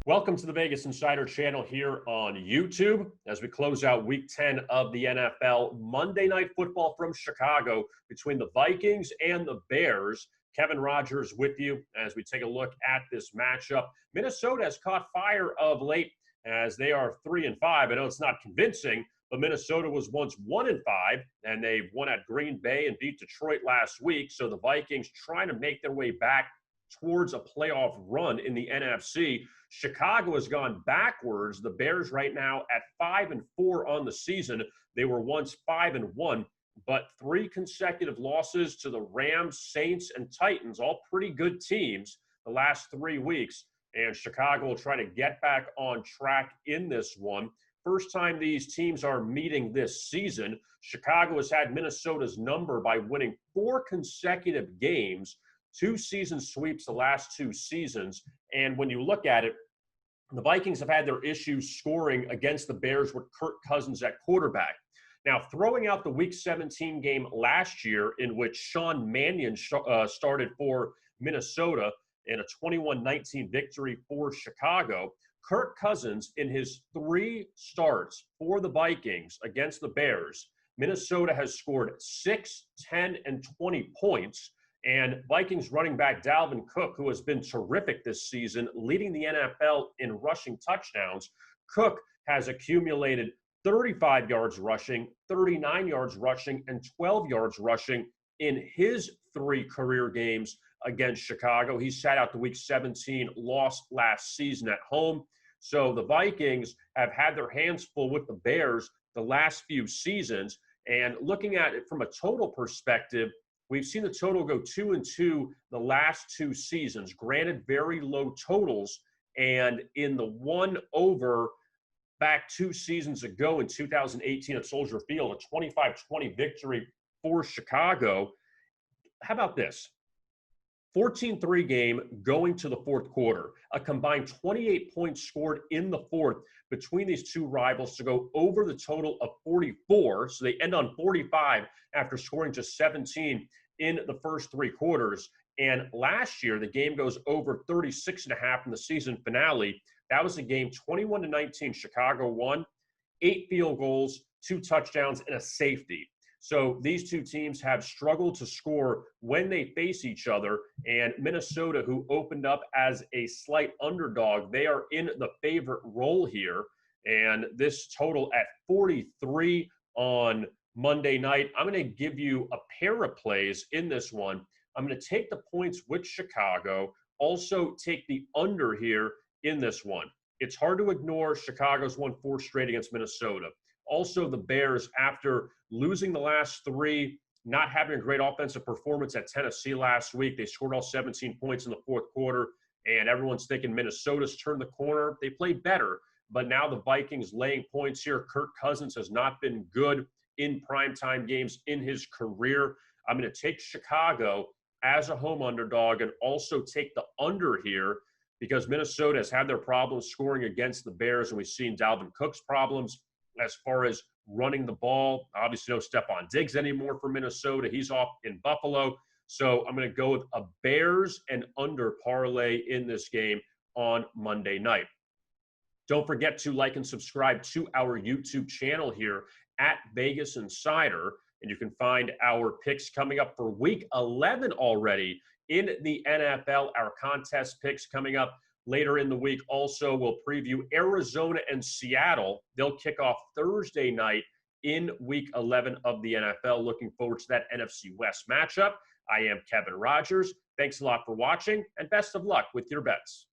Welcome to the Vegas Insider channel here on YouTube as we close out Week 10 of the NFL. Monday Night Football from Chicago between the Vikings and the Bears. Kevin Rogers with you as we take a look at this matchup. Minnesota has caught fire of late as they are 3-5. I know it's not convincing, but Minnesota was once 1-5, and they won at Green Bay and beat Detroit last week. So the Vikings trying to make their way back towards a playoff run in the NFC. Chicago has gone backwards. The Bears right now at 5-4 on the season. They were once 5-1, but 3 consecutive losses to the Rams, Saints, and Titans, all pretty good teams the last 3 weeks. And Chicago will try to get back on track in this one. First time these teams are meeting this season. Chicago has had Minnesota's number by winning 4 consecutive games. 2 season sweeps the last 2 seasons. And when you look at it, the Vikings have had their issues scoring against the Bears with Kirk Cousins at quarterback. Now, throwing out the Week 17 game last year in which Sean Mannion started for Minnesota in a 21-19 victory for Chicago, Kirk Cousins in his 3 starts for the Vikings against the Bears, Minnesota has scored 6, 10, and 20 points. And Vikings running back Dalvin Cook, who has been terrific this season, leading the NFL in rushing touchdowns. Cook has accumulated 35 yards rushing, 39 yards rushing, and 12 yards rushing in his 3 career games against Chicago. He sat out the Week 17 loss last season at home. So the Vikings have had their hands full with the Bears the last few seasons. And looking at it from a total perspective, we've seen the total go 2-2 the last 2 seasons. Granted, very low totals. And in the 1 over back 2 seasons ago in 2018 at Soldier Field, a 25-20 victory for Chicago. How about this? 14-3 game going to the 4th quarter. A combined 28 points scored in the 4th between these 2 rivals to go over the total of 44. So they end on 45 after scoring just 17 in the first 3 quarters. And last year, the game goes over 36.5 in the season finale. That was a game 21-19. Chicago won, 8 field goals, 2 touchdowns, and a safety. So these 2 teams have struggled to score when they face each other. And Minnesota, who opened up as a slight underdog, they are in the favorite role here. And this total at 43 on Monday night. I'm going to give you a pair of plays in this one. I'm going to take the points with Chicago, also take the under here in this one. It's hard to ignore Chicago's won 4 straight against Minnesota. Also, the Bears, after losing the last 3, not having a great offensive performance at Tennessee last week, they scored all 17 points in the 4th quarter, and everyone's thinking Minnesota's turned the corner. They played better, but now the Vikings laying points here. Kirk Cousins has not been good in primetime games in his career. I'm going to take Chicago as a home underdog and also take the under here because Minnesota has had their problems scoring against the Bears, and we've seen Dalvin Cook's problems as far as running the ball. Obviously, no Stephon Diggs anymore for Minnesota. He's off in Buffalo. So I'm going to go with a Bears and under parlay in this game on Monday night. Don't forget to like and subscribe to our YouTube channel here at Vegas Insider. And you can find our picks coming up for Week 11 already in the NFL. Our contest picks coming up later in the week. Also, we'll preview Arizona and Seattle. They'll kick off Thursday night in Week 11 of the NFL. Looking forward to that NFC West matchup. I am Kevin Rogers. Thanks a lot for watching, and best of luck with your bets.